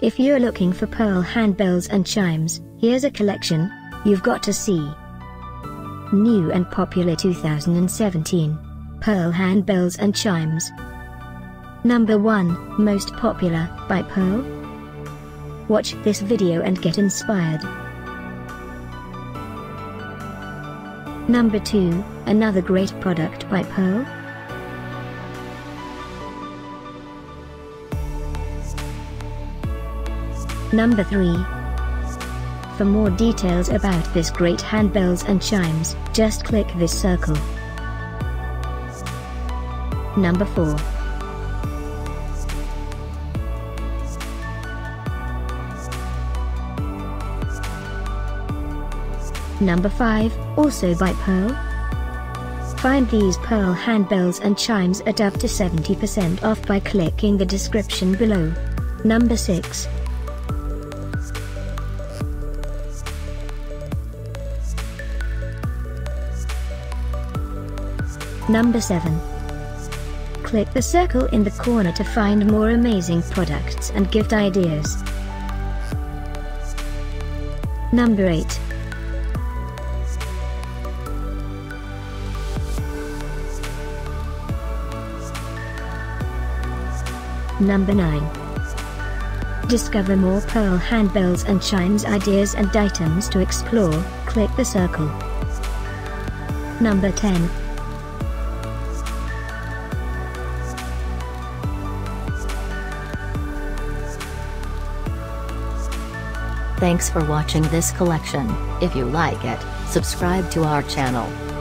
If you're looking for pearl handbells and chimes, here's a collection you've got to see. New and popular 2017 pearl handbells and chimes. Number 1, most popular, by Pearl. Watch this video and get inspired. Number 2, another great product by Pearl. Number 3. For more details about this great handbells and chimes, just click this circle. Number 4. Number 5, also by Pearl. Find these pearl handbells and chimes at up to 70% off by clicking the description below. Number 6. Number 7. Click the circle in the corner to find more amazing products and gift ideas. Number 8. Number 9. Discover more pearl handbells and chimes ideas and items to explore, click the circle. Number 10. Thanks for watching this collection. If you like it, subscribe to our channel.